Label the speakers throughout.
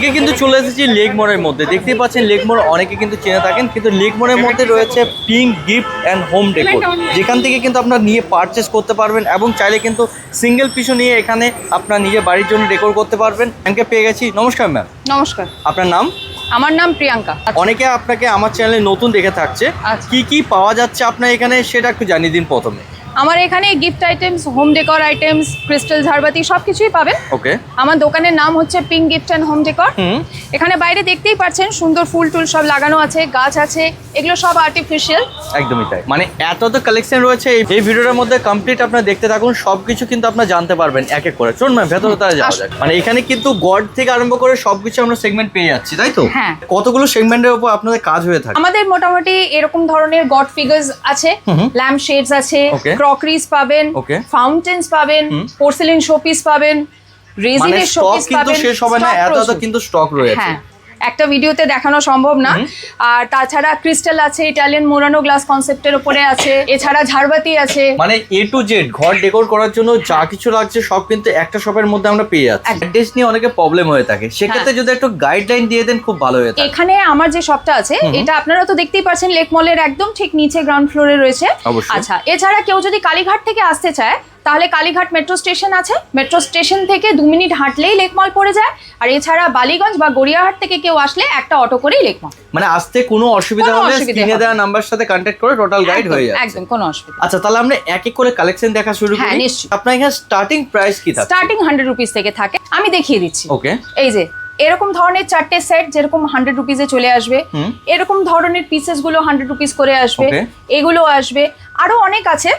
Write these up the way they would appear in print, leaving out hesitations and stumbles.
Speaker 1: আজকে কিন্তু চলে এসেছি লেকমোরের মধ্যে। দেখতেই পাচ্ছেন লেকমোর অনেকে কিন্তু চেনে থাকেন, কিন্তু লেকমোরের মধ্যে রয়েছে pink Gift and home decor, যেখান থেকে কিন্তু আপনারা নিয়ে পারচেস করতে পারবেন এবং চাইলে কিন্তু সিঙ্গেল পিসও নিয়ে এখানে আপনার নিজের বাড়ির জন্য ডেকোর করতে পারবেন। ম্যামকে পেয়ে গেছি। নমস্কার ম্যাম।
Speaker 2: নমস্কার।
Speaker 1: আপনার নাম?
Speaker 2: আমার নাম প্রিয়াঙ্কা।
Speaker 1: অনেকে আপনাকে আমার চ্যানেলে নতুন দেখে থাকছে, কি কি পাওয়া যাচ্ছে আপনার এখানে সেটা একটু জানিয়ে দিন প্রথমে।
Speaker 2: আমার এখানে gift items, home decor items, crystal ঝাড়বাতি সবকিছুই পাবেন।
Speaker 1: ওকে।
Speaker 2: আমার দোকানের নাম হচ্ছে Pink Gift and Home Decor. এখানে বাইরে দেখতেই পাচ্ছেন সুন্দর ফুল টুল সব লাগানো আছে, গাছ আছে, এগুলো সব আর্টিফিশিয়াল।
Speaker 1: একদমই তাই, মানে এত তো কালেকশন রয়েছে এই ভিডিওর মধ্যে। কমপ্লিট আপনারা দেখতে থাকুন, সবকিছু কিন্তু আপনারা জানতে পারবেন এক এক করে। চলুন ম্যাম ভেতরে তারা যাওয়া যাক। মানে এখানে কিন্তু গড থেকে আরম্ভ করে সবকিছু আমরা সেগমেন্ট পেয়ে যাচ্ছি, তাই তো?
Speaker 2: হ্যাঁ।
Speaker 1: কতগুলো সেগমেন্টের উপর আপনাদের কাজ হয়ে থাকে?
Speaker 2: আমাদের মোটামুটি এরকম ধরনের গড ফিগার্স আছে, ল্যাম্প শেডস আছে, ক্রকারিজ পাবেন, ফাউন্টেন্স পাবেন, পোর্সেলিন শোপিস পাবেন, রেজিনের শোপিস পাবেন।
Speaker 1: শেষ হবে না, এত কিন্তু স্টক রয়েছে।
Speaker 2: হ্যাঁ, একটা ভিডিওতে দেখানো সম্ভব না। আর তাছাড়া ক্রিস্টাল আছে, ইটালিয়ান মোরানো গ্লাস কনসেপ্টের উপরে আছে, এছাড়া ঝাড়বাতি আছে।
Speaker 1: মানে এ টু জেড ঘর ডেকোর করার জন্য যা কিছু লাগছে সব কিন্তু একটা শপের মধ্যে আমরা পেয়ে যাচ্ছি। অ্যাড্রেস নিয়ে অনেকে প্রবলেম হয়ে থাকে, সেক্ষেত্রে যদি একটু গাইডলাইন দিয়ে দেন খুব ভালো হতো।
Speaker 2: এখানে আমার যে শপটা আছে এটা আপনারা তো দেখতেই পাচ্ছেন লেক মলের একদম ঠিক নিচে গ্রাউন্ড ফ্লোরে রয়েছে। আচ্ছা, এছাড়া কেউ যদি কালীঘাট থেকে আসতে চায় তাহলে কালীঘাট মেট্রো স্টেশন আছে, মেট্রো স্টেশন থেকে 2 মিনিট হাঁটলেই লেকমল পড়ে যায়। আর এছাড়া বালিগঞ্জ বা গড়িয়াহাট থেকে কেউ আসলে একটা অটো করেই লেকমল।
Speaker 1: মানে আসতে কোনো অসুবিধা হলে স্ক্রিনে দেওয়া নাম্বার সাথে কন্টাক্ট করে টোটাল গাইড হয়ে যাবে।
Speaker 2: একদম কোনো অসুবিধা।
Speaker 1: আচ্ছা, তাহলে আমরা এক এক করে কালেকশন দেখা শুরু করি।
Speaker 2: হ্যাঁ, নিশ্চয়ই।
Speaker 1: আপনার এখানে স্টার্টিং প্রাইস কি থাকে?
Speaker 2: স্টার্টিং 100 রুপিস থেকে থাকে। আমি দেখিয়ে দিচ্ছি।
Speaker 1: ওকে।
Speaker 2: এই যে এরকম ধরনের 4টে সেট যেরকম 100 রুপিসে চলে আসবে, এরকম ধরনের পিসেস গুলো 100 রুপিস করে আসবে, এগুলো আসবে। আরো অনেক আছে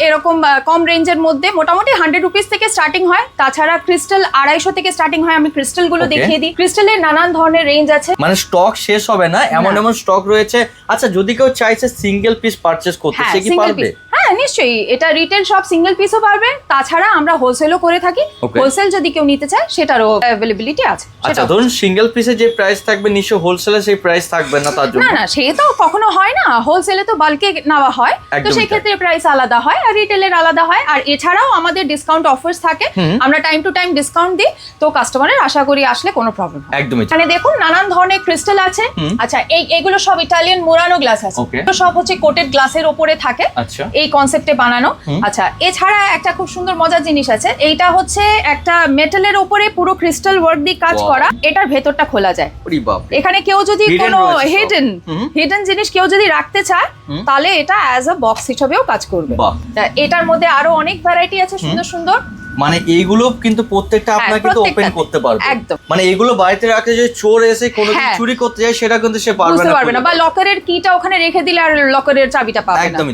Speaker 2: এরকম কম রেঞ্জের মধ্যে, মোটামুটি 100 রুপিস থেকে স্টার্টিং হয়। তাছাড়া ক্রিস্টাল 250 থেকে স্টার্টিং হয়। আমি ক্রিস্টাল গুলো দেখিয়ে দিই। ক্রিস্টালের নানান ধরনের রেঞ্জ আছে,
Speaker 1: মানে স্টক শেষ হবে না এমন এমন স্টক রয়েছে। আচ্ছা, যদি কেউ চাইছে সিঙ্গেল পিস পারচেজ করতে, সে কি পারবে?
Speaker 2: হ্যাঁ, নিশ্চয়ই। এটা রিটেল শপ, সিঙ্গেল পিসও পারবে। তাছাড়া আমরা হোলসেলও করে থাকি। হোলসেল যদি কেউ নিতে চায় সেটারও অ্যাভেলেবিলিটি আছে।
Speaker 1: আচ্ছা, ধরুন সিঙ্গেল পিসে যে প্রাইস থাকবে নিশ্চয়ই হোলসেলে সেই প্রাইস থাকবে না তার জন্য?
Speaker 2: না, সে তো কখনো হয় না। হোলসেলে তো বাল্কে নেওয়া হয়, তো সেই ক্ষেত্রে প্রাইস আলাদা হয় আর রিটেলের আলাদা হয়। আর এছাড়াও আমাদের ডিসকাউন্ট অফার্স থাকে, আমরা টাইম টু টাইম ডিসকাউন্ট দিই। তো কাস্টমারের আশা করি আসলে কোনো প্রবলেম হয় না।
Speaker 1: একদমই।
Speaker 2: মানে দেখুন নানান ধরনের ক্রিস্টাল আছে। আচ্ছা, এগুলো সব ইটালিয়ান মোরানো গ্লাস আছে, তো সব হচ্ছে কোটেড গ্লাসের উপরে থাকে।
Speaker 1: আচ্ছা, এই
Speaker 2: কনসেপ্টে বানানো। আচ্ছা, এছাড়া একটা খুব সুন্দর মজার জিনিস আছে। এইটা হচ্ছে একটা মেটালের উপরে পুরো ক্রিস্টাল ওয়ার্ক দিয়ে কাজ করা। এটার ভেতরটা খোলা যায়। এখানে কেউ যদি কোনো হিডেন জিনিস কেউ যদি রাখতে চায় তাহলে এটা অ্যাজ আ বক্স হিসেবেও কাজ করবে। এটার মধ্যে আরো অনেক ভ্যারাইটি আছে সুন্দর সুন্দর।
Speaker 1: মানে এইগুলো কিন্তু প্রত্যেকটা আপনারা কিন্তু ওপেন করতে পারবেন।
Speaker 2: একদম।
Speaker 1: মানে এগুলো বাড়িতে রাখলে যে চোর এসে কোনো কিছু চুরি করতে যায় সেটা কিন্তু সে পারবে না,
Speaker 2: বা লকারের কিটা ওখানে রেখে দিলে আর লকারের চাবিটা পাবে না।
Speaker 1: একদমই।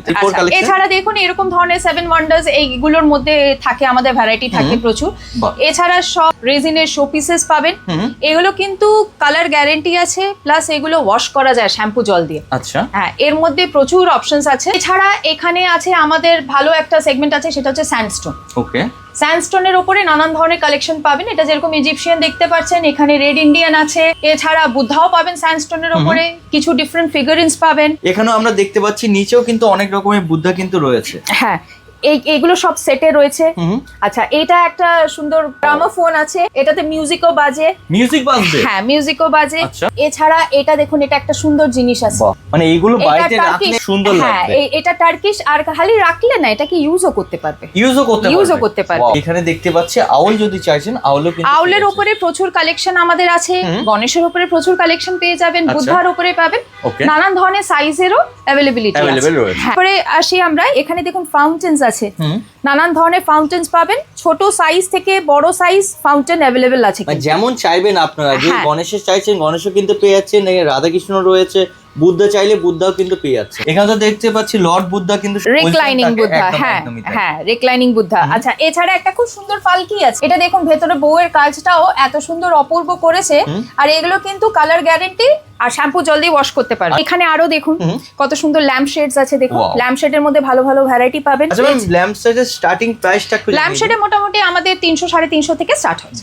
Speaker 2: এছাড়া দেখুন এরকম ধরনের 7 ওয়ান্ডার্স এইগুলোর মধ্যে থাকে, আমাদের ভ্যারাইটি থাকে প্রচুর। এছাড়া সব রেজিনের শো পিসেস পাবেন। এগুলো কিন্তু কালার গ্যারান্টি আছে, প্লাস এগুলো ওয়াশ করা যায় শ্যাম্পু জল দিয়ে।
Speaker 1: আচ্ছা।
Speaker 2: হ্যাঁ, এর মধ্যে প্রচুর অপশনস আছে। এছাড়া এখানে আছে আমাদের ভালো একটা সেগমেন্ট আছে, সেটা হচ্ছে স্যান্ডস্টোন।
Speaker 1: ওকে।
Speaker 2: স্যান্ডস্টোনের উপরে নানান ধরনের কালেকশন পাবেন। এটা যেরকম ইজিপশিয়ান দেখতে পাচ্ছেন, এখানে রেড ইন্ডিয়ান আছে। এছাড়া বুদ্ধাও পাবেন স্যান্ডস্টোনের উপরে, কিছু ডিফারেন্ট ফিগারিন্স পাবেন।
Speaker 1: এখানেও আমরা দেখতে পাচ্ছি নিচেও কিন্তু অনেক রকমের বুদ্ধা কিন্তু রয়েছে।
Speaker 2: হ্যাঁ, এইগুলো সব সেটে রয়েছে। আচ্ছা, এটা একটা সুন্দর গ্রামোফোন আছে, এটাতে মিউজিকও বাজে।
Speaker 1: মিউজিক বাজবে?
Speaker 2: হ্যাঁ, মিউজিকও বাজে। এছাড়া এটা দেখুন, এটা একটা সুন্দর জিনিস আছে।
Speaker 1: মানে এইগুলো বাড়িতে রাখলে সুন্দর লাগবে।
Speaker 2: হ্যাঁ, এটা টার্কিশ। আর খালি রাখলে না, এটাকে ইউজও করতে পারবে।
Speaker 1: ইউজও করতে পারবে। এখানে দেখতে পাচ্ছি আউল, যদি চাইছেন আউলও কিন্তু।
Speaker 2: আউলের উপরে প্রচুর কালেকশন আমাদের আছে, গণেশের উপরে প্রচুর কালেকশন পেয়ে যাবেন, বুদ্ধার উপরে পাবেন। নানান ধরনের সাইজেরও অ্যাভেলেবিলিটি আছে। তারপরে আসি আমরা, এখানে দেখুন ফাউন্টেন্স আছে। নানান ধরনের ফাউন্টেন্স পাবেন, ছোট সাইজ থেকে বড় সাইজ ফাউন্টেন অ্যাভেলেবেল আছে।
Speaker 1: যেমন চাইবেন আপনারা, যে গণেশের চাইছেন গণেশও কিন্তু পেয়ে যাচ্ছেন, রাধাকৃষ্ণ রয়েছে, বুদ্ধা চাইলে বুদ্ধাও কিন্তু পেয়ে যাচ্ছে। এখানে তো দেখতে পাচ্ছি লর্ড বুদ্ধা কিন্তু
Speaker 2: রিক্লাইনিং বুদ্ধা। হ্যাঁ, রিক্লাইনিং বুদ্ধা। আচ্ছা, এছাড়া একটা খুব সুন্দর পালকি আছে। এটা দেখুন ভেতরে বউয়ের কাজটাও এত সুন্দর অপূর্ব করেছে। আর এগুলো কিন্তু কালার গ্যারান্টি আর শ্যাম্পু জল দিয়ে ওয়াশ করতে পারবে। এখানে আরো দেখুন কত সুন্দর ল্যাম্প শেডস আছে। দেখুন ল্যাম্প শেডের মধ্যে ভালো ভালো ভ্যারাইটি পাবেন।
Speaker 1: আচ্ছা ম্যাম, ল্যাম্প শেডের স্টার্টিং প্রাইসটা একটু?
Speaker 2: ল্যাম্প শেডে মোটামুটি আমাদের 300 350 থেকে স্টার্ট হয়।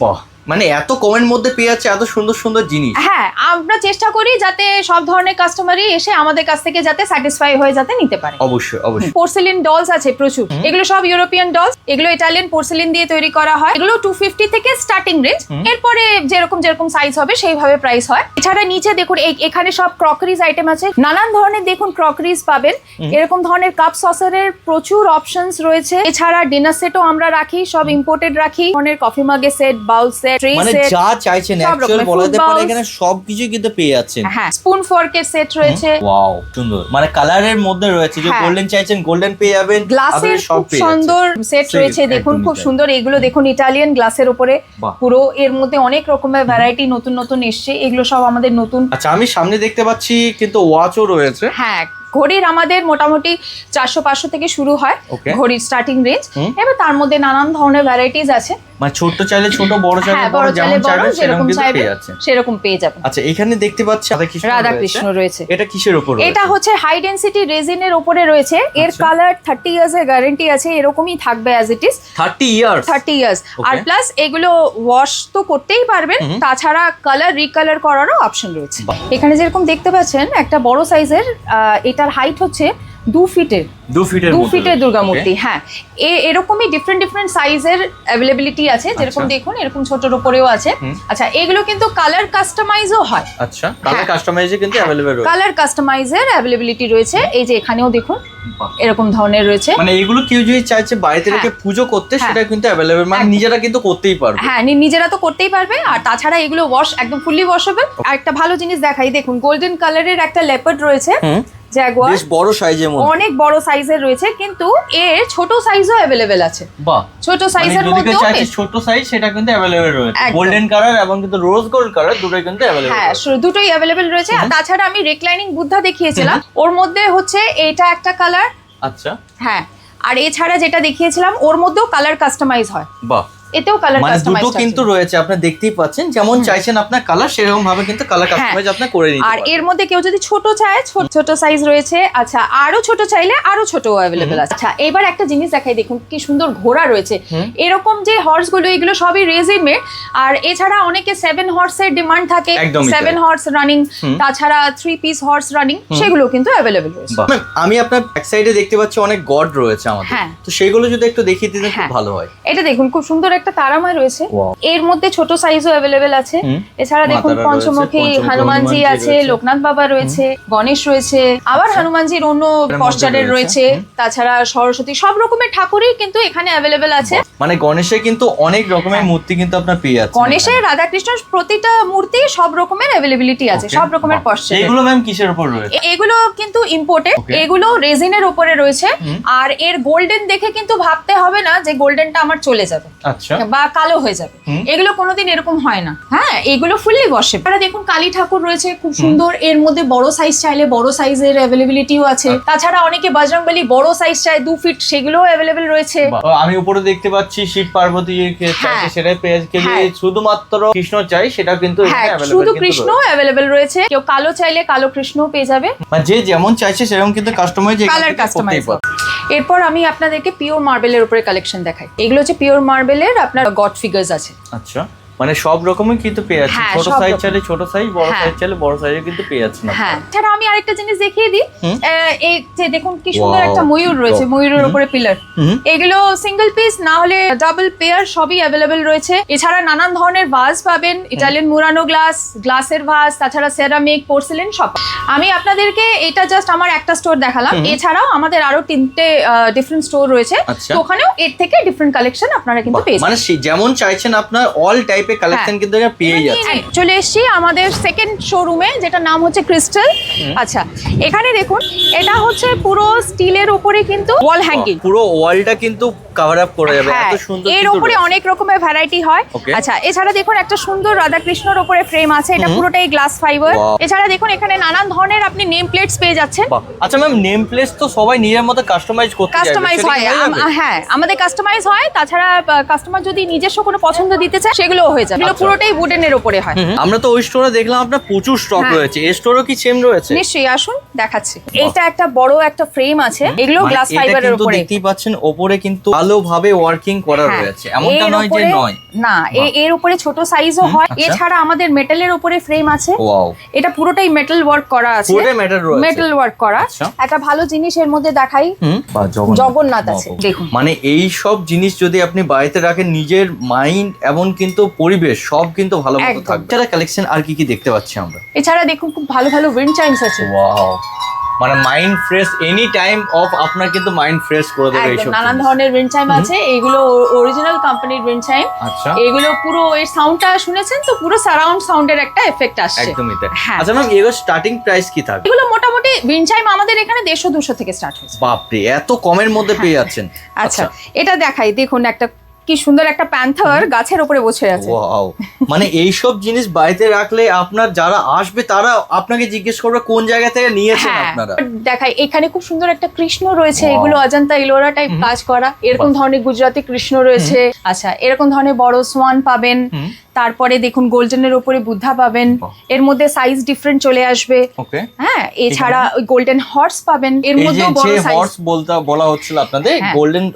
Speaker 1: মানে এত কমের মধ্যে পেয়ে যাচ্ছে এত সুন্দর সুন্দর জিনিস।
Speaker 2: হ্যাঁ, আমরা চেষ্টা করি যাতে সব ধরনের কাস্টমারই এসে আমাদের কাছ থেকে যাতে স্যাটিসফাই হয়ে যাতে নিতে পারে।
Speaker 1: অবশ্যই অবশ্যই।
Speaker 2: পোর্সেলিন ডলস আছে প্রচুর, এগুলো সব ইউরোপিয়ান ডলস, এগুলো ইটালিয়ান পোর্সেলিন দিয়ে তৈরি করা হয়। এগুলো 250 থেকে স্টার্টিং রেঞ্জ, এরপরে যেরকম সাইজ হবে সেইভাবে প্রাইস হয়। এছাড়া নিচে দেখুন এখানে সব ক্রকারিজ আইটেম আছে, নানান ধরনের দেখুন ক্রকারিজ পাবেন, এরকম ধরনের কাপ সসারের প্রচুর অপশনস রয়েছে। এছাড়া ডিনার সেটও আমরা রাখি, সব ইম্পোর্টেড রাখি, ধরনের কফি মাগের সেট, বাউল সেট, ট্রে
Speaker 1: মানে
Speaker 2: সেট,
Speaker 1: যা চাইছেন অ্যাকচুয়ালি বলাতে পারে এখানে সবকিছু কিন্তু পেয়ে যাচ্ছেন।
Speaker 2: হ্যাঁ, স্পুন ফর্কের সেট রয়েছে।
Speaker 1: ওয়াও সুন্দর, মানে কালারের মধ্যে রয়েছে, যে গোল্ডেন চাইছেন গোল্ডেন পেয়ে যাবেন,
Speaker 2: গ্লাসের খুব সুন্দর সেট রয়েছে দেখুন, খুব সুন্দর। এগুলো দেখুন ইটালিয়ান গ্লাসের উপরে পুরো, এর মধ্যে অনেক রকমের ভ্যারাইটি নতুন নতুন এসছে, এগুলো সব আমাদের নতুন।
Speaker 1: আচ্ছা, আমি সামনে দেখতে পাচ্ছি কিন্তু ওয়াচও রয়েছে।
Speaker 2: হ্যাঁ, ঘড়ির আমাদের মোটামুটি 400-500 থেকে শুরু হয় ঘড়ির স্টার্টিং রেঞ্জ। এবার তার মধ্যে নানান ধরনের ভ্যারাইটিস আছে,
Speaker 1: মানে ছোট চাইলে ছোট, বড় চাইলে বড়, যেমন চাইবেন সেরকম কিন্তু পেয়ে যাচ্ছেন,
Speaker 2: সেরকম পেয়ে যাবেন।
Speaker 1: আচ্ছা, এখানে দেখতে পাচ্ছি
Speaker 2: রাধা কৃষ্ণ রয়েছে।
Speaker 1: এটা কিসের উপর?
Speaker 2: এটা হচ্ছে হাই ডেনসিটি রেজিনের উপরে রয়েছে। এর কালার 30 ইয়ার্স এর গ্যারান্টি আছে, এরকমই থাকবে অ্যাজ ইট ইজ 30 ইয়ার্স। আর প্লাস এগুলো ওয়াশ তো করতেই পারবেন, তাছাড়া কালার রিকালার করারও অপশন রয়েছে। এখানে যেরকম দেখতে পাচ্ছেন একটা বড় সাইজের, এটার হাইট হচ্ছে 2 ফিটের দুর্গা মূর্তি। হ্যাঁ, এরকমই ডিফারেন্ট সাইজের অ্যাভেলেবিলিটি আছে, যেরকম দেখুন এরকম ছোটর উপরেও আছে। আচ্ছা, এগুলো কিন্তু কালার কাস্টমাইজও হয়।
Speaker 1: আচ্ছা, কালার কাস্টমাইজে কিন্তু अवेलेबल রয়েছে,
Speaker 2: কালার কাস্টমাইজের অ্যাভেলেবিলিটি রয়েছে। এই যে এখানেও দেখুন এরকম ধরনের রয়েছে।
Speaker 1: মানে এগুলো কেউ যদি চাইছে বাড়িতে রেখে পুজো করতে, সেটা কিন্তু अवेलेबल, মানে নিজেরা কিন্তু করতেই পারবে।
Speaker 2: হ্যাঁ, নিজেরা তো করতেই পারবে। আর তাছাড়া এগুলো ওয়াশ একদম ফুললি ওয়াশেবল। আর একটা ভালো জিনিস দেখাই, দেখুন গোল্ডেন কালারের একটা লেপার্ড রয়েছে, জাগুয়ার,
Speaker 1: বেশ বড় সাইজের মধ্যে,
Speaker 2: অনেক বড় সাইজের রয়েছে, কিন্তু এর ছোট সাইজও अवेलेबल আছে।
Speaker 1: বাহ,
Speaker 2: ছোট সাইজের মধ্যে
Speaker 1: চাইছে ছোট সাইজ, সেটা কিন্তু अवेलेबल রয়েছে। গোল্ডেন কালার এবং কিন্তু রোজ গোল্ড কালার দুটোই কিন্তু अवेलेबल।
Speaker 2: হ্যাঁ, দুটোই अवेलेबल রয়েছে। আর তাছাড়া আমি রিক্লাইনিং বুদ্ধা দেখিয়েছিলাম, ওর মধ্যে হচ্ছে এটা একটা কালার।
Speaker 1: আচ্ছা,
Speaker 2: হ্যাঁ, আর এছাড়া যেটা দেখিয়েছিলাম ওর মধ্যেও কালার কাস্টমাইজ হয়।
Speaker 1: বাহ,
Speaker 2: এতেও কালার কাস্টমাইজ
Speaker 1: দুটো কিন্তু রয়েছে, আপনি দেখতেই পাচ্ছেন, যেমন চাইছেন আপনার কালার সেরকম ভাবে কিন্তু কালার কাস্টমাইজ আপনি করে নিতে পারেন।
Speaker 2: আর এর মধ্যে কেউ যদি ছোট চায়, ছোট সাইজ রয়েছে। আচ্ছা, আরো ছোট চাইলে আরো ছোট अवेलेबल আছে। আচ্ছা, এবার একটা জিনিস দেখাই, দেখুন কি সুন্দর ঘোড়া রয়েছে। এরকম যে হর্স গুলো, এগুলো সবই রেজিন মেড। আর এছাড়া অনেকে 7 হর্সের ডিমান্ড থাকে, 7 হর্স রানিং, তাছাড়া 3 পিস হর্স রানিং, সেগুলো কিন্তু अवेलेबल রয়েছে।
Speaker 1: আমি আপনার ব্যাক সাইডে দেখতে পাচ্ছি অনেক গড রয়েছে আমাদের, তো সেগুলো যদি একটু দেখিয়ে দিতেন খুব ভালো হয়।
Speaker 2: এটা দেখুন খুব সুন্দর একটা তারাময় রয়েছে, এর মধ্যে ছোট সাইজও अवेलेबल আছে। এছাড়া দেখুন পঞ্চমুখী হনুমানজি আছে, লোকনাথ বাবা রয়েছে, গণেশ রয়েছে, আবার হনুমানজির অন্য পশ্চারের রয়েছে, তাছাড়া সরস্বতী, সব রকমের ঠাকুরই কিন্তু এখানে अवेलेबल আছে।
Speaker 1: মানে গণেশের কিন্তু অনেক রকমের মূর্তি কিন্তু আপনার পেয়ে যাচ্ছেন।
Speaker 2: গণেশের, রাধাকৃষ্ণ, প্রতিটা মূর্তি সব রকমের অ্যাভেলেবিলিটি আছে, সব রকমের পশ্চার।
Speaker 1: এগুলো ম্যাম কিসের উপর রয়েছে?
Speaker 2: এগুলো কিন্তু ইম্পোর্টেড, এগুলো রেজিনের উপরে রয়েছে। আর এর গোল্ডেন দেখে কিন্তু ভাবতে হবে না যে গোল্ডেনটা আমার চলে যাবে, আচ্ছা, বা কালো হয়ে যাবে, এগুলো কোনোদিন এরকম হয় না। হ্যাঁ, এগুলো ফুললি ওয়াশেবল। আপনারা দেখুন কালী ঠাকুর রয়েছে খুব সুন্দর, এর মধ্যে বড় সাইজ চাইলে বড় সাইজের অ্যাভেলেবিলিটিও আছে। তাছাড়া অনেকে বজরংবলী বড় সাইজ চায় 2 ফিট, সেগুলোও अवेलेबल রয়েছে।
Speaker 1: আমি উপরে দেখতে পাচ্ছি শিব পার্বতী চাইছে, সেটাই পেয়ে যাচ্ছে। শুধুমাত্র কৃষ্ণ চাই, সেটা কিন্তু এখানে अवेलेबल,
Speaker 2: শুধু কৃষ্ণ अवेलेबल রয়েছে। কেউ কালো চাইলে কালো কৃষ্ণও পেয়ে যাবে,
Speaker 1: মানে যে যেমন চাইছে সেরকম কিন্তু কাস্টমাইজ
Speaker 2: কালার কাস্টমাইজ। এরপর আমি আপনাদেরকে পিওর মার্বেলের উপরে কালেকশন দেখাই। এগুলো হচ্ছে পিওর মার্বেলের আপনার গড ফিগার্স আছে।
Speaker 1: আচ্ছা, মানে সব রকমই কিন্তু পেয়ে যাচ্ছে, ছোট সাইজ চাইলে ছোট সাইজ, বড় সাইজ চাইলে বড় সাইজে কিন্তু পেয়ে যাচ্ছে না।
Speaker 2: হ্যাঁ, এছাড়া আমি আরেকটা জিনিস দেখিয়ে দিই, এই যে দেখুন কি সুন্দর একটা ময়ূর রয়েছে, ময়ূরের উপরে পিলার। এগুলো সিঙ্গেল পিস না হলে ডাবল পেয়ার সবই अवेलेबल রয়েছে। এছাড়া নানান ধরনের ভাস পাবেন, ইটালিয়ান মুরানো গ্লাসের ভাস, তাছাড়া সেরামিক, পোর্সেলিন সব। আমি আপনাদেরকে এটা জাস্ট আমার একটা স্টোর দেখালাম, এছাড়াও আমাদের আরো 3টে ডিফারেন্ট স্টোর রয়েছে, তো ওখানেও এর থেকে ডিফারেন্ট কালেকশন আপনারা কিন্তু পেয়ে যাবেন।
Speaker 1: মানে যেমন চাইছেন আপনার অল টাইপ কালেকশন কিন্তু পেয়ে যাচ্ছে।
Speaker 2: চলে এসেছি আমাদের সেকেন্ড শোরুমে, যেটা নাম হচ্ছে ক্রিস্টাল। আচ্ছা, এখানে দেখুন এটা হচ্ছে পুরো স্টিলের উপরে কিন্তু ওয়াল হ্যাঙ্গিং,
Speaker 1: পুরো ওয়ালটা কিন্তু কভার আপ করা যাবে, এত সুন্দর।
Speaker 2: এর উপরে অনেক রকমের ভ্যারাইটি হয়। আচ্ছা, এছাড়া দেখুন একটা সুন্দর রাধাকৃষ্ণর উপরে ফ্রেম আছে, এটা পুরোটাই গ্লাস ফাইবার। এছাড়া দেখুন এখানে নানান ধরনের আপনি নেম প্লেটস পেয়ে যাচ্ছেন।
Speaker 1: আচ্ছা ম্যাম, নেম প্লেটস তো সবাই নিজের মতো কাস্টমাইজ করতে চায়,
Speaker 2: কাস্টমাইজ হয়। হ্যাঁ, আমাদের কাস্টমাইজ হয়। তাছাড়া কাস্টমার যদি নিজস্ব কোনো পছন্দ দিতে চায় সেগুলোও হয়ে হয়ে যাবে। এগুলো পুরোটাই উডেনের উপরে হয়।
Speaker 1: আমরা তো ওই স্টোরে দেখলাম আপনার প্রচুর স্টক রয়েছে, এই স্টোরও কি সেম রয়েছে?
Speaker 2: নিশ্চয়ই, আসুন দেখাচ্ছি। এটা একটা বড় একটা ফ্রেম আছে, এগুলো গ্লাস
Speaker 1: এটা
Speaker 2: ফাইবারের
Speaker 1: কিন্তু
Speaker 2: উপরে।
Speaker 1: দেখতেই পাচ্ছেন উপরে কিন্তু ভালোভাবে ওয়ার্কিং করা রয়েছে, এমনটা নয় যে নয়।
Speaker 2: না, এর উপরে ছোট সাইজও হয়। এছাড়া আমাদের মেটালের উপরে ফ্রেম আছে।
Speaker 1: ওয়াও,
Speaker 2: এটা পুরোটাই মেটাল ওয়ার্ক করা আছে,
Speaker 1: পুরোটাই মেটাল রয়েছে,
Speaker 2: মেটাল ওয়ার্ক করা। একটা ভালো জিনিস এর মধ্যে দেখাই, জগন্নাথ আছে দেখুন।
Speaker 1: মানে এই সব জিনিস যদি আপনি বাড়িতে রাখেন, নিজের মাইন্ড এবং কিন্তু পরিবেশ সব কিন্তু ভালো মতো থাকবে। এছাড়া কালেকশন আর কি কি দেখতে পাচ্ছি আমরা?
Speaker 2: এছাড়া দেখুন খুব ভালো ভালো উইন্ড চাইমস আছে।
Speaker 1: ওয়াও, মানে mind fresh any time of, আপনার কিন্তু মাইন্ড ফ্রেশ করে দেবে এইসব।
Speaker 2: নানান ধরনের উইন্ড চাইম আছে, এইগুলো অরিজিনাল কোম্পানির উইন্ড চাইম।
Speaker 1: আচ্ছা,
Speaker 2: এগুলো পুরো এর সাউন্ডটা শুনেছেন তো, পুরো সারাউন্ড সাউন্ডের একটা এফেক্ট আসছে।
Speaker 1: একদমই তাই। আচ্ছা ম্যাম, এগুলো স্টার্টিং প্রাইস কি থাকবে?
Speaker 2: এগুলো মোটামুটি উইন্ড চাইম আমাদের এখানে 150-200 থেকে স্টার্ট হয়েছে।
Speaker 1: বাপরে, এত কমের মধ্যে পেয়ে যাচ্ছেন।
Speaker 2: আচ্ছা, এটা দেখাই, দেখুন একটা কি সুন্দর একটা প্যান্থার গাছের উপরে বসে আছে।
Speaker 1: ওয়াও, মানে এই সব জিনিস বাড়িতে রাখলে আপনার যারা আসবে তারা আপনাকে জিজ্ঞেস করবে কোন জায়গা থেকে নিয়েছেন আপনারা।
Speaker 2: দেখাই, এখানে খুব সুন্দর একটা কৃষ্ণ রয়েছে, এগুলো অজন্তা ইলোরা টাইপ কাজ করা। এরকম ধরনের গুজরাটি কৃষ্ণ রয়েছে। আচ্ছা, এরকম ধরনের বড় সোয়ান পাবেন। তারপরে দেখুন গোল্ডেনের উপরে বুদ্ধা পাবেন, এর মধ্যে সাইজ ডিফারেন্ট চলে আসবে। হ্যাঁ, এছাড়া ওই গোল্ডেন হর্স পাবেন, এর মধ্যে বড় সাইজ।
Speaker 1: হর্স বলা হচ্ছিল আপনাদের, গোল্ডেন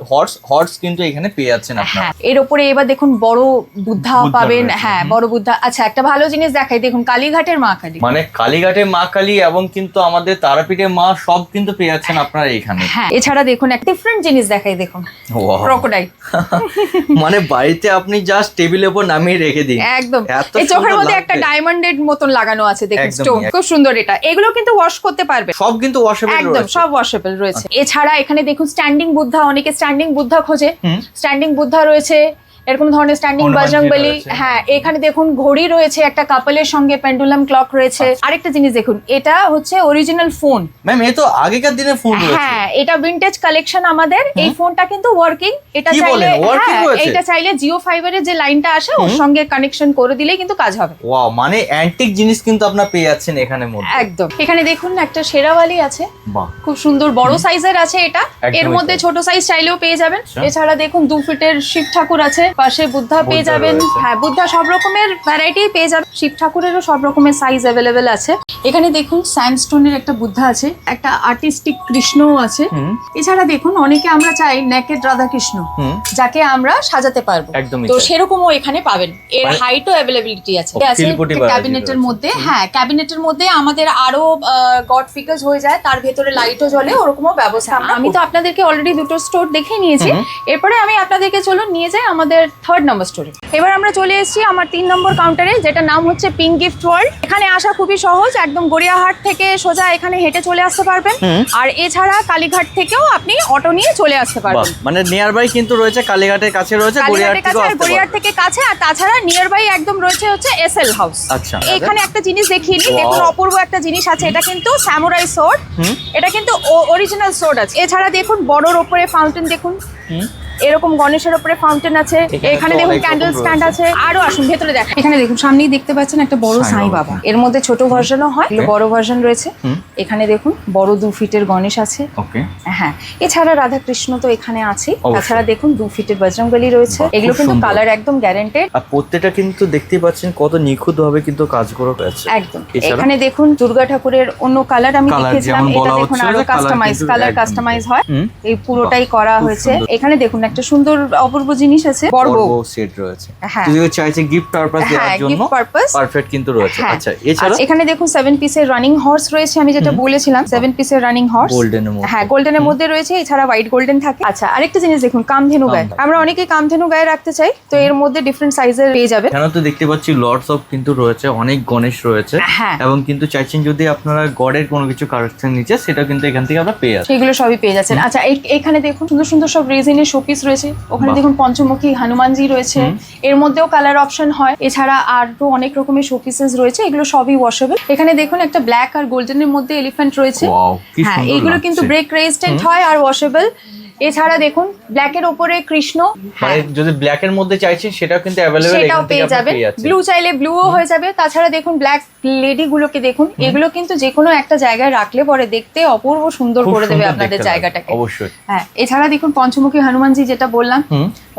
Speaker 1: হর্স কিন্তু এখানে পেয়ে যাচ্ছেন আপনারা।
Speaker 2: এর উপরে এবার দেখুন বড় বুদ্ধা পাবেন। হ্যাঁ, বড় বুদ্ধা। আচ্ছা, একটা ভালো জিনিস দেখাই, দেখুন কালীঘাটের মা কালী,
Speaker 1: মানে কালীঘাটের মা কালী এবং কিন্তু আমাদের তারাপীঠের মা সব কিন্তু পেয়ে যাচ্ছেন আপনারা এখানে।
Speaker 2: হ্যাঁ, এছাড়া দেখুন একটা ডিফারেন্ট জিনিস দেখাই, দেখুন ক্রোকোডাইল।
Speaker 1: মানে বাড়িতে আপনি জাস্ট টেবিলের উপর নামিয়ে রেখে দিন,
Speaker 2: একদম। এই চোখের মধ্যে একটা ডায়মন্ডের মতন লাগানো আছে, দেখুন স্টোন, খুব সুন্দর। এটা এগুলো কিন্তু ওয়াশ করতে পারবে,
Speaker 1: সব কিন্তু ওয়াশেবল রয়েছে,
Speaker 2: একদম সব ওয়াশেবল রয়েছে। এছাড়া এখানে দেখুন স্ট্যান্ডিং বুদ্ধা, অনেকে স্ট্যান্ডিং বুদ্ধা খোঁজে, স্ট্যান্ডিং বুদ্ধা রয়েছে। এরকম ধরনের স্ট্যান্ডিং বজরংবলী। হ্যাঁ, এখানে দেখুন ঘড়ি রয়েছে, একটা কাপলের সঙ্গে পেন্ডুলাম ক্লক রয়েছে। আরেকটা জিনিস দেখুন, এটা হচ্ছে অরিজিনাল ফোন।
Speaker 1: ম্যাম, এ তো আগেকার দিনের ফোন রয়েছে।
Speaker 2: হ্যাঁ, এটা ভিনটেজ কালেকশন আমাদের। এই ফোনটা কিন্তু ওয়ার্কিং। এটা চাইলে, এটা চাইলে জিও ফাইবারের যে লাইনটা আসে ওর সঙ্গে কানেকশন করে দিলেই কিন্তু কাজ হবে।
Speaker 1: ওয়াও, মানে অ্যান্টিক জিনিস কিন্তু আপনারা পেয়ে যাচ্ছেন এখানে মধ্যে।
Speaker 2: একদম। এখানে দেখুন একটা শেরাওয়ালি আছে, খুব সুন্দর বড় সাইজের আছে এটা। এর মধ্যে ছোট সাইজ চাইলেও পেয়ে যাবেন। এছাড়া দেখুন 2 ফিটের শিব ঠাকুর আছে, পাশে বুদ্ধা পেয়ে যাবেন। হ্যাঁ, বুদ্ধা সব রকমের ভ্যারাইটি পেয়ে যাবেন। শিব ঠাকুরেরও সব রকমের সাইজ অ্যাভেলেবেল আছে। এখানে দেখুন স্যান্ডস্টোনের একটা বুদ্ধা আছে, একটা আর্টিস্টিক কৃষ্ণও আছে। এছাড়া দেখুন অনেকে আমরা চাই নেকেড রাধা কৃষ্ণ, যাকে আমরা সাজাতে পারবো, তো সেরকমও এখানে পাবেন। এর হাইটও অ্যাভেলেবিলিটি আছে। ক্যাবিনেটের মধ্যে, হ্যাঁ ক্যাবিনেটের মধ্যে আমাদের আরো গড ফিগার্স হয়ে যায়, তার ভেতরে লাইটও জ্বলে, ওরকমও ব্যবস্থা। আমি তো আপনাদেরকে অলরেডি দুটো স্টোর দেখে নিয়েছি, এরপরে আমি আপনাদেরকে চলুন নিয়ে যাই আমাদের 3rd নম্বর স্টোরে। এবার আমরা চলে এসেছি আমার 3 নম্বর কাউন্টারে, যেটা নাম হচ্ছে পিঙ্ক গিফট ওয়ার্ল্ড। এখানে আসা খুবই সহজ, একদম গড়িয়াহাট থেকে সোজা এখানে হেঁটে চলে আসতে পারবেন। আর এছাড়া কালীঘাট থেকেও আপনি অটো নিয়ে চলে আসতে পারবেন।
Speaker 1: মানে নিয়ার বাই কিন্তু রয়েছে, কালীঘাটের কাছে রয়েছে,
Speaker 2: গড়িয়াহাট থেকে কাছে। আর তাছাড়া নিয়ার বাই একদম রয়েছে হচ্ছে এসএল হাউস।
Speaker 1: আচ্ছা,
Speaker 2: এখানে একটা জিনিস দেখিয়ে নিই, দেখুন অপূর্ব একটা জিনিস আছে। এটা কিন্তু স্যামুরাই সোর্ড, এটা কিন্তু অরিজিনাল সোর্ড আছে। এছাড়া দেখুন বড়র ওপরে ফাউন্টেন, দেখুন এরকম গণেশের উপরে ফাউন্টেন আছে। এখানে দেখুন ক্যান্ডেল স্ট্যান্ড আছে। আরো আসুন ভেতরে দেখেন। এখানে দেখুন সামনেই দেখতে পাচ্ছেন একটা বড় সাই বাবা। এর মধ্যে ছোট ভার্সনও হয়, বড় ভার্সন রয়েছে। এখানে দেখুন বড় 2 ফিটের গণেশ আছে। হ্যাঁ, এছাড়া রাধা কৃষ্ণ তো এখানে আছে। তাছাড়া দেখুন 2 ফিটের বজরংবলী রয়েছে। এগুলো কিন্তু কালার একদম গ্যারান্টেড।
Speaker 1: আর প্রত্যেকটা কিন্তু দেখতে পাচ্ছেন কত নিখুঁত ভাবে কিন্তু কাজ করা হয়েছে।
Speaker 2: একদম। এখানে দেখুন দুর্গা ঠাকুরের অন্য কালার আমি দেখিয়েছিলাম, এটা দেখুন আরো কাস্টমাইজ হয়। এই পুরোটাই করা হয়েছে। এখানে দেখুন একটা সুন্দর অপূর্ব জিনিস আছে, বর্গ
Speaker 1: সেট রয়েছে। যদি চাইছে গিফট পারপাস দেওয়ার জন্য পারফেক্ট কিন্তু রয়েছে। আচ্ছা, এছাড়া
Speaker 2: এখানে দেখুন 7 পিসের রানিং হর্স রয়েছে, আমি যেটা বলেছিলাম 7 পিসের রানিং হর্স
Speaker 1: গোল্ডেনের মধ্যে।
Speaker 2: হ্যাঁ, গোল্ডেনের মধ্যে রয়েছে। এছাড়া হোয়াইট গোল্ডেন থাকে। আচ্ছা, আরেকটা জিনিস দেখুন কামধেনু গায়ে। আমরা অনেকেই কামধেনু গায়ে রাখতে চাই, তো এর মধ্যে ডিফারেন্ট সাইজের পেয়ে যাবে।
Speaker 1: এখানে তো দেখতে পাচ্ছি লর্ডস অফ কিন্তু রয়েছে, অনেক গণেশ রয়েছে। এবং কিন্তু চাইছেন যদি আপনারা গডের কোনো কিছু কালেকশন নিচে, সেটা কিন্তু এখান থেকে আপনারা পেয়ে যাচ্ছেন।
Speaker 2: সেগুলো সবই পেয়ে যাচ্ছেন। আচ্ছা, এখানে দেখুন সুন্দর সুন্দর সব রেজিনের শোপিস রয়েছে। ওখানে দেখুন পঞ্চমুখী হনুমানজি রয়েছে, এর মধ্যেও কালার অপশন হয়। এছাড়া আরো অনেক রকমের শোপিসেস রয়েছে, এগুলো সবই ওয়াশেবল। এখানে দেখুন একটা ব্ল্যাক আর গোল্ডেনের মধ্যে এলিফ্যান্ট রয়েছে। হ্যাঁ, এগুলো কিন্তু ব্রেক রেজিস্ট্যান্ট হয় আর ওয়াশেবল। এছাড়া দেখুন ব্ল্যাকের ওপরে কৃষ্ণ,
Speaker 1: মানে যদি ব্ল্যাক এর মধ্যে চাইছেন সেটাও কিন্তু অ্যাভেলেবল,
Speaker 2: সেটাও পেয়ে যাবেন। ব্লু চাইলে ব্লুও হয়ে যাবে। তাছাড়া দেখুন ব্ল্যাক লেডি গুলোকে দেখুন, এগুলো কিন্তু যে কোনো একটা জায়গায় রাখলে পরে দেখতে অপূর্ব সুন্দর করে দেবে আপনাদের জায়গাটাকে।
Speaker 1: অবশ্যই।
Speaker 2: হ্যাঁ, এছাড়া দেখুন পঞ্চমুখী হনুমানজি যেটা বললাম,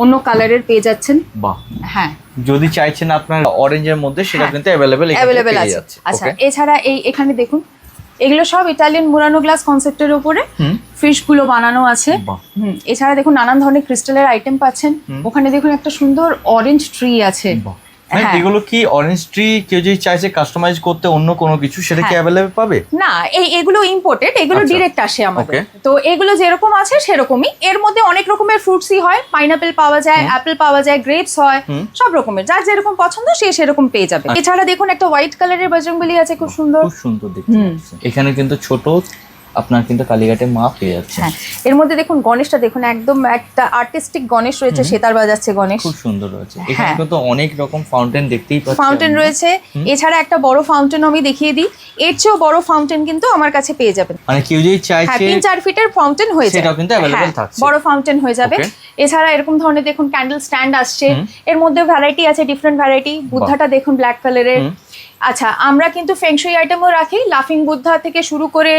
Speaker 2: অন্য কালারের পেয়ে যাচ্ছেন।
Speaker 1: বাহ।
Speaker 2: হ্যাঁ,
Speaker 1: যদি চাইছেন আপনার অরেঞ্জের মধ্যে সেটা কিন্তু অ্যাভেলেবল
Speaker 2: আছে। আচ্ছা, এছাড়া এখানে দেখুন এগুলো সব ইটালিয়ান মুরানো গ্লাস কনসেপ্টের উপরে ফিশ গুলো বানানো আছে। এছাড়া দেখুন নানান ধরনের ক্রিস্টালের আইটেম পাচ্ছেন। ওখানে দেখুন একটা সুন্দর অরেঞ্জ ট্রি আছে।
Speaker 1: এগুলো কি অরেঞ্জ ট্রি কেউ যদি চাইছে কাস্টমাইজ করতে অন্য কোনো কিছু, সেটা কি অ্যাভেলেবল পাবে?
Speaker 2: না, এগুলো ইম্পোর্টেড, এগুলো ডিরেক্ট আসে আমাদের। তো এগুলো যেরকম আছে সেরকমই। এর মধ্যে অনেক রকমের ফ্রুটসই হয়, পাইনাপেল পাওয়া যায়, অ্যাপেল পাওয়া যায়, গ্রেপস হয়, সব রকমের। যার যেরকম পছন্দ সে সেরকম পেয়ে যাবে। এছাড়া দেখুন একটা হোয়াইট কালারের বজরংবলী আছে, খুব সুন্দর,
Speaker 1: খুব সুন্দর দেখতে। এখানে কিন্তু ছোট আপনার কিন্তু কালীঘাটের মা পেয়ে যাচ্ছে।
Speaker 2: হ্যাঁ, এর মধ্যে দেখুন গণেশটা দেখুন, একদম একটা আর্টিস্টিক গণেশ রয়েছে, সেতার বাজাচ্ছে গণেশ,
Speaker 1: খুব সুন্দর রয়েছে। এখানে কিন্তু অনেক রকম ফাউন্টেন দেখতেই পাচ্ছেন,
Speaker 2: ফাউন্টেন রয়েছে। এছাড়া একটা বড় ফাউন্টেন আমি দেখিয়ে দিই, এর চেয়েও বড় ফাউন্টেন কিন্তু আমার কাছে পেয়ে যাবেন।
Speaker 1: মানে কেউ যদি চাইছে
Speaker 2: 3-4 ফিটের ফাউন্টেন হয়ে যায়,
Speaker 1: সেটাও কিন্তু অ্যাভেলেবল থাকছে,
Speaker 2: বড় ফাউন্টেন হয়ে যাবে। এছাড়া এরকম ধরনের দেখুন ক্যান্ডেল স্ট্যান্ড আসছে, এর মধ্যে ভ্যারাইটি আছে, ডিফারেন্ট ভ্যারাইটি। বুদ্ধাটা দেখুন ব্ল্যাক কালারের। আচ্ছা, আমরা কিন্তু ফেংশুই আইটেমও রাখি, লাফিং বুদ্ধা থেকে শুরু করে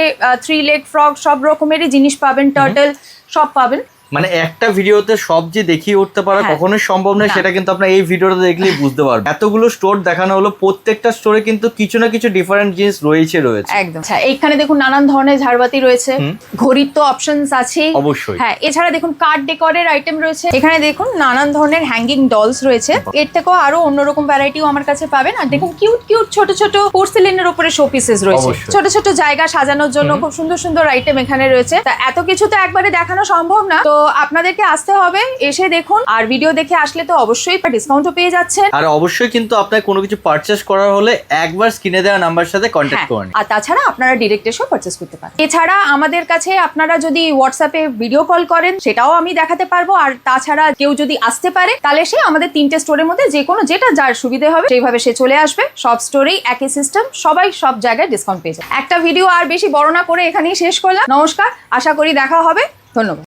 Speaker 2: 3 লেগ ফ্রগ সব রকমেরই জিনিস পাবেন, টার্টল সব পাবেন।
Speaker 1: মানে একটা ভিডিওতে সব যে দেখিয়ে উঠতে পারা কখনোই সম্ভব নয়, সেটা কিন্তু আপনারা এই ভিডিওটা দেখলেই বুঝতে পারবেন। এতগুলো স্টোর দেখানো হলো, প্রত্যেকটা স্টোরে কিন্তু কিছু না কিছু ডিফারেন্ট জিনিস রয়েছে।
Speaker 2: একদম। আচ্ছা, এইখানে দেখুন নানান ধরনের ঝাড়বাতি রয়েছে, ঘড়ির তো অপশনস আছে
Speaker 1: অবশ্যই।
Speaker 2: হ্যাঁ, এছাড়া দেখুন কার্ড ডেকোরের আইটেম রয়েছে। এখানে দেখুন নানান ধরনের হ্যাঙ্গিং ডলস রয়েছে, এর থেকেও আরো অন্যরকম ভ্যারাইটিও আমার কাছে পাবেন। আর দেখুন কিউট কিউট ছোট ছোট পোর্সেলিনের উপরে শো পিসেস রয়েছে, ছোট ছোট জায়গা সাজানোর জন্য খুব সুন্দর সুন্দর আইটেম এখানে রয়েছে। তা এত কিছু তো একবারে দেখানো সম্ভব না, তো আপনাদেরকে আসতে হবে, এসে দেখুন। আর ভিডিও দেখে আসলে তো অবশ্যই ডিসকাউন্টও পেয়ে যাচ্ছেন।
Speaker 1: আর অবশ্যই কিন্তু আপনার কোনো কিছু পারচেজ করার হলে একবার স্ক্রিনে দেওয়া নাম্বারের সাথে কন্ট্যাক্ট করুন।
Speaker 2: আর তাছাড়া আপনারা ডিরেক্ট এসেও পারচেজ করতে পারেন। এছাড়া আমাদের কাছে আপনারা যদি হোয়াটসঅ্যাপে ভিডিও কল করেন সেটাও আমি দেখাতে পারবো। আর তাছাড়া কেউ যদি আসতে পারে তাহলে সে আমাদের 3টে স্টোরের মধ্যে যে কোনো যেটা যার সুবিধে হবে সেইভাবে সে চলে আসবে। সব স্টোরেই একই সিস্টেম, সবাই সব জায়গায় ডিসকাউন্ট পেয়ে যায়। একটা ভিডিও আর বেশি বড় না করে এখানেই শেষ করলাম। নমস্কার, আশা করি দেখা হবে। ধন্যবাদ।